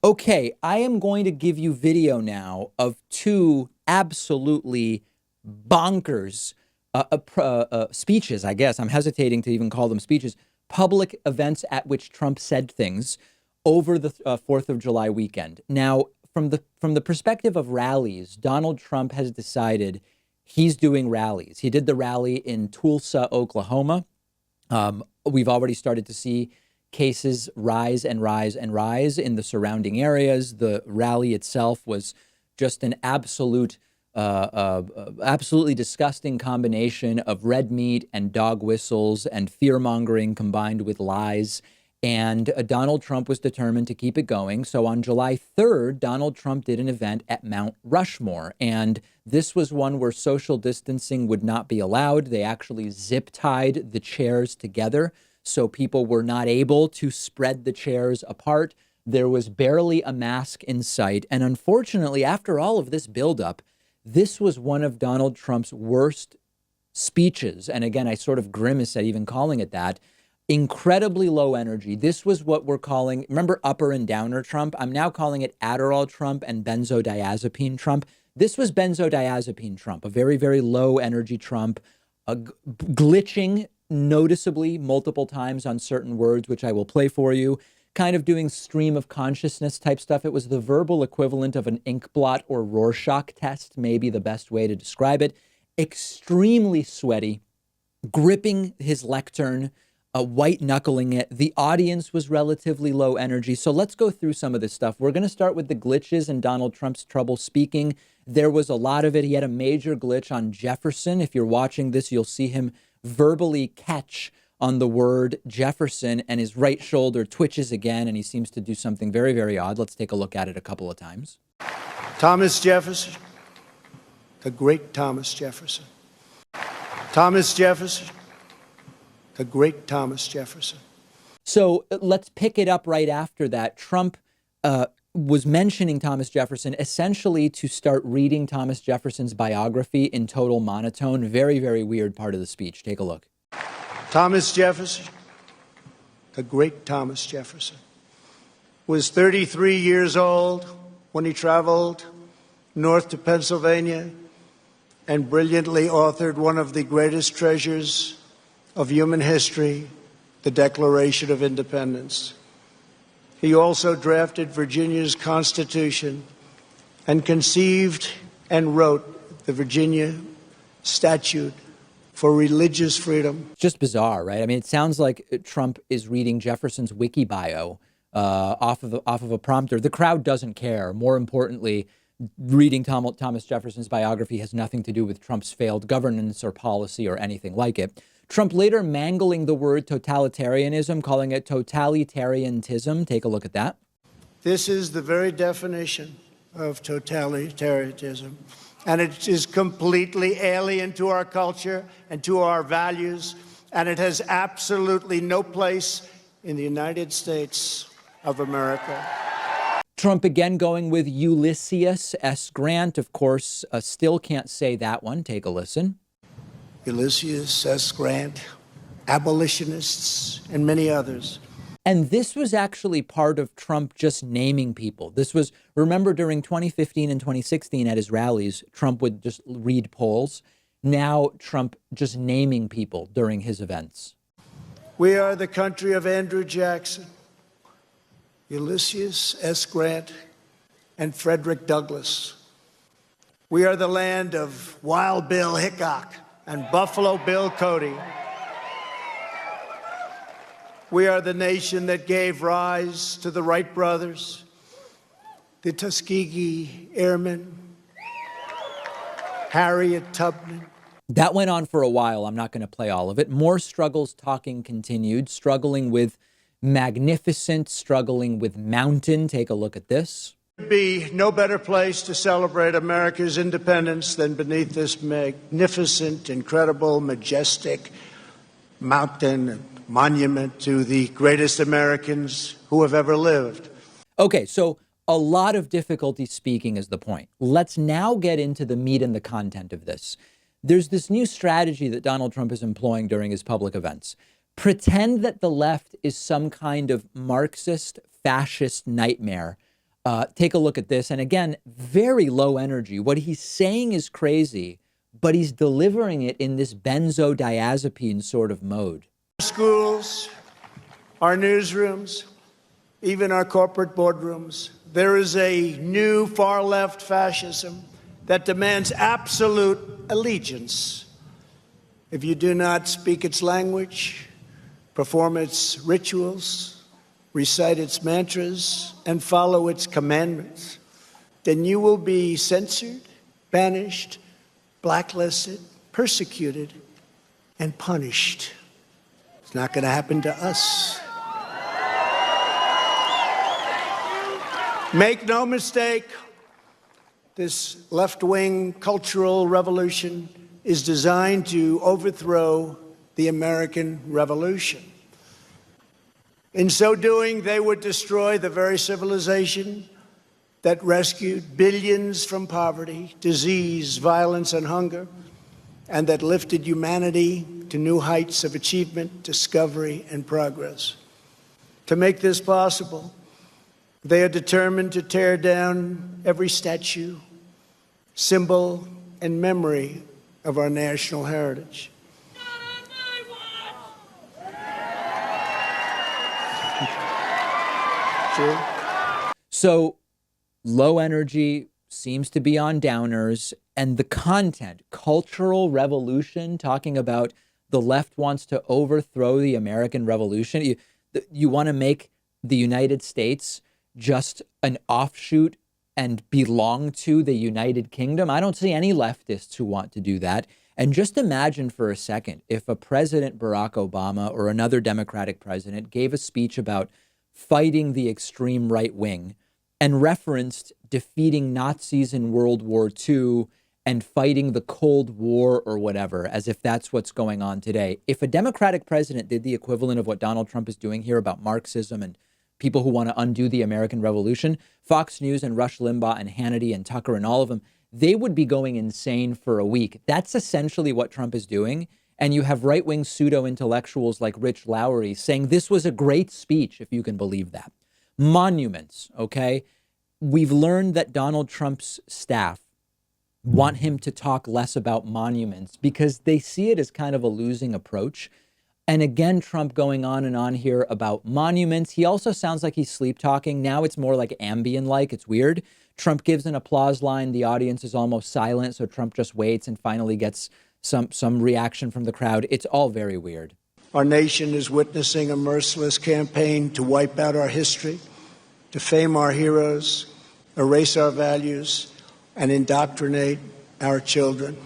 Okay, I am going to give you video now of two absolutely bonkers speeches, I guess. I'm hesitating to even call them speeches, public events at which Trump said things over the 4th of July weekend. Now, from the perspective of rallies, Donald Trump has decided he's doing rallies. He did the rally in Tulsa, Oklahoma. We've already started to see cases rise and rise and rise in the surrounding areas. The rally itself was just an absolutely disgusting combination of red meat and dog whistles and fear mongering combined with lies. And Donald Trump was determined to keep it going. So on July 3rd, Donald Trump did an event at Mt Rushmore. And this was one where social distancing would not be allowed. They actually zip tied the chairs together, so people were not able to spread the chairs apart. There was barely a mask in sight. And unfortunately, after all of this buildup, this was one of Donald Trump's worst speeches. And again, I sort of grimace at even calling it that. Incredibly low energy. This was what we're calling, remember upper and downer Trump? I'm now calling it Adderall Trump and benzodiazepine Trump. This was benzodiazepine Trump, a very, very low energy Trump, glitching noticeably multiple times on certain words, which I will play for you, kind of doing stream of consciousness type stuff. It was the verbal equivalent of an ink blot or Rorschach test, maybe the best way to describe it. Extremely sweaty, gripping his lectern, white knuckling it. The audience was relatively low energy. So let's go through some of this stuff. We're going to start with the glitches and Donald Trump's trouble speaking. There was a lot of it. He had a major glitch on Jefferson. If you're watching this, you'll see him verbally catch on the word Jefferson, and his right shoulder twitches again, and he seems to do something very, very odd. Let's take a look at it a couple of times. Thomas Jefferson, the great Thomas Jefferson. Thomas Jefferson, the great Thomas Jefferson. So let's pick it up right after that. Trump was mentioning Thomas Jefferson essentially to start reading Thomas Jefferson's biography in total monotone. Very, very weird part of the speech. Take a look. Thomas Jefferson, the great Thomas Jefferson, was 33 years old when he traveled north to Pennsylvania and brilliantly authored one of the greatest treasures of human history, the Declaration of Independence. He also drafted Virginia's Constitution and conceived and wrote the Virginia Statute for religious freedom. Just bizarre, right? I mean, it sounds like Trump is reading Jefferson's wiki bio off of a prompter. The crowd doesn't care. More importantly, reading Thomas Jefferson's biography has nothing to do with Trump's failed governance or policy or anything like it. Trump later mangling the word totalitarianism, calling it totalitarianism. Take a look at that. This is the very definition of totalitarianism, and it is completely alien to our culture and to our values, and it has absolutely no place in the United States of America. Trump again going with Ulysses S. Grant, of course, still can't say that one. Take a listen. Ulysses S. Grant, abolitionists, and many others. And this was actually part of Trump just naming people. This was, remember, during 2015 and 2016 at his rallies, Trump would just read polls. Now Trump just naming people during his events. We are the country of Andrew Jackson, Ulysses S. Grant, and Frederick Douglass. We are the land of Wild Bill Hickok and Buffalo Bill Cody. We are the nation that gave rise to the Wright brothers, the Tuskegee Airmen, Harriet Tubman. That went on for a while. I'm not going to play all of it. More struggles talking continued, struggling with magnificent, struggling with mountain. Take a look at this. There would be no better place to celebrate America's independence than beneath this magnificent, incredible, majestic mountain monument to the greatest Americans who have ever lived. Okay, so a lot of difficulty speaking is the point. Let's now get into the meat and the content of this. There's this new strategy that Donald Trump is employing during his public events. Pretend that the left is some kind of Marxist fascist nightmare Take a look at this. And again, very low energy. What he's saying is crazy, but he's delivering it in this benzodiazepine sort of mode. Schools, our newsrooms, even our corporate boardrooms, there is a new far-left fascism that demands absolute allegiance. If you do not speak its language, perform its rituals, recite its mantras, and follow its commandments, then you will be censored, banished, blacklisted, persecuted, and punished. It's not going to happen to us. Make no mistake, this left-wing cultural revolution is designed to overthrow the American Revolution. In so doing, they would destroy the very civilization that rescued billions from poverty, disease, violence, and hunger, and that lifted humanity to new heights of achievement, discovery, and progress. To make this possible, they are determined to tear down every statue, symbol, and memory of our national heritage. True. So low energy seems to be on downers, and the content, cultural revolution, talking about the left wants to overthrow the American Revolution. You want to make the United States just an offshoot and belong to the United Kingdom. I don't see any leftists who want to do that. And just imagine for a second if a President Barack Obama or another Democratic president gave a speech about fighting the extreme right wing and referenced defeating Nazis in World War II and fighting the Cold War or whatever, as if that's what's going on today. If a Democratic president did the equivalent of what Donald Trump is doing here about Marxism and people who want to undo the American Revolution, Fox News and Rush Limbaugh and Hannity and Tucker and all of them, they would be going insane for a week. That's essentially what Trump is doing. And you have right-wing pseudo-intellectuals like Rich Lowry saying this was a great speech, if you can believe that. Monuments, okay? We've learned that Donald Trump's staff want him to talk less about monuments because they see it as kind of a losing approach. And again, Trump going on and on here about monuments. He also sounds like he's sleep talking. Now it's more like Ambien-like. It's weird. Trump gives an applause line. The audience is almost silent. So Trump just waits and finally gets some reaction from the crowd. It's all very weird. Our nation is witnessing a merciless campaign to wipe out our history, defame our heroes, erase our values, and indoctrinate our children.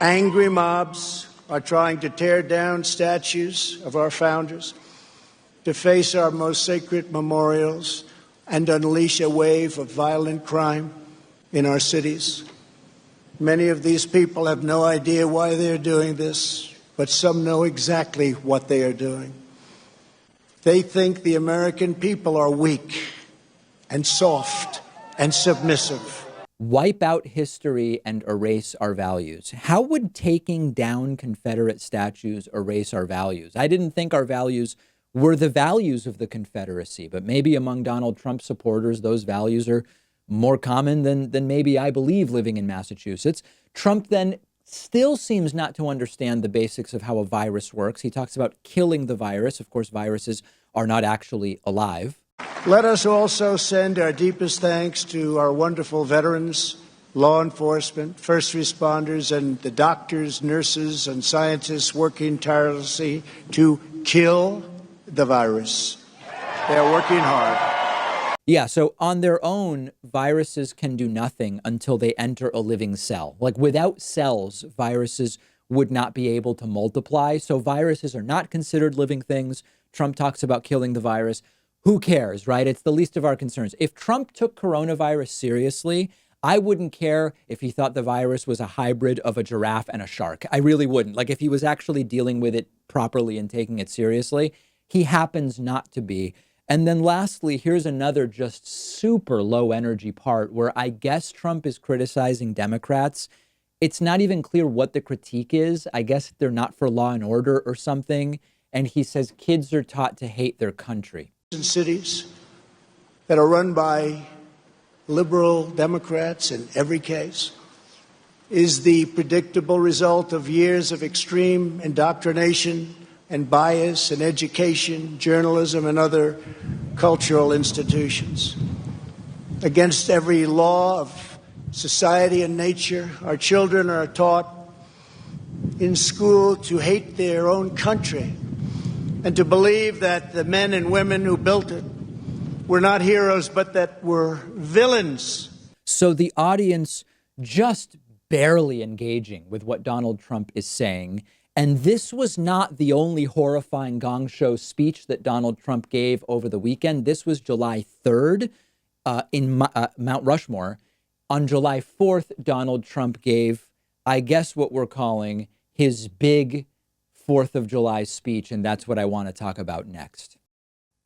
Angry mobs are trying to tear down statues of our founders, deface our most sacred memorials, and unleash a wave of violent crime in our cities. Many of these people have no idea why they're doing this, but some know exactly what they are doing. They think the American people are weak and soft and submissive. Wipe out history and erase our values. How would taking down Confederate statues erase our values? I didn't think our values were the values of the Confederacy, but maybe among Donald Trump supporters, those values are more common than maybe I believe living in Massachusetts. Trump then still seems not to understand the basics of how a virus works. He talks about killing the virus. Of course, viruses are not actually alive. Let us also send our deepest thanks to our wonderful veterans, law enforcement, first responders, and the doctors, nurses, and scientists working tirelessly to kill the virus. They are working hard. Yeah, so on their own, viruses can do nothing until they enter a living cell. Like without cells, viruses would not be able to multiply. So viruses are not considered living things. Trump talks about killing the virus. Who cares, right? It's the least of our concerns. If Trump took coronavirus seriously, I wouldn't care if he thought the virus was a hybrid of a giraffe and a shark. I really wouldn't. Like if he was actually dealing with it properly and taking it seriously. He happens not to be. And then lastly, here's another just super low energy part where I guess Trump is criticizing Democrats. It's not even clear what the critique is. I guess they're not for law and order or something. And he says kids are taught to hate their country. In cities that are run by liberal Democrats in every case is the predictable result of years of extreme indoctrination and bias in education, journalism, and other cultural institutions. Against every law of society and nature, our children are taught in school to hate their own country and to believe that the men and women who built it were not heroes, but that were villains. So the audience just barely engaging with what Donald Trump is saying. And this was not the only horrifying gong show speech that Donald Trump gave over the weekend. This was July 3rd in Mt Rushmore. On July 4th, Donald Trump gave, I guess, what we're calling his big 4th of July speech. And that's what I want to talk about next.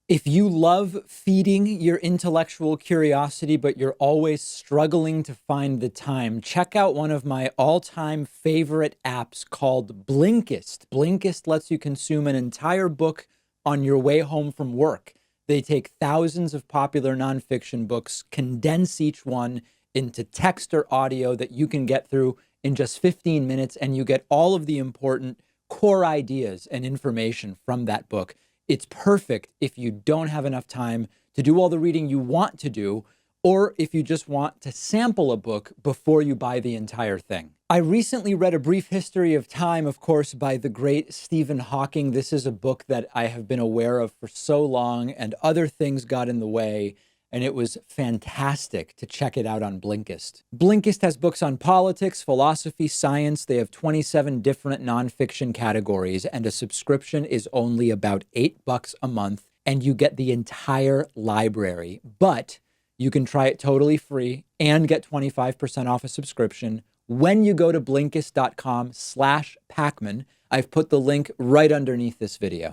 If you love feeding your intellectual curiosity, but you're always struggling to find the time, check out one of my all-time favorite apps called Blinkist. Blinkist lets you consume an entire book on your way home from work. They take thousands of popular nonfiction books, condense each one into text or audio that you can get through in just 15 minutes, and you get all of the important core ideas and information from that book. It's perfect if you don't have enough time to do all the reading you want to do, or if you just want to sample a book before you buy the entire thing. I recently read A Brief History of Time, of course, by the great Stephen Hawking. This is a book that I have been aware of for so long, and other things got in the way, and it was fantastic to check it out on Blinkist. Blinkist has books on politics, philosophy, science. They have 27 different nonfiction categories, and a subscription is only about $8 a month, and you get the entire library. But you can try it totally free and get 25% off a subscription when you go to Blinkist.com/Pakman. I've put the link right underneath this video.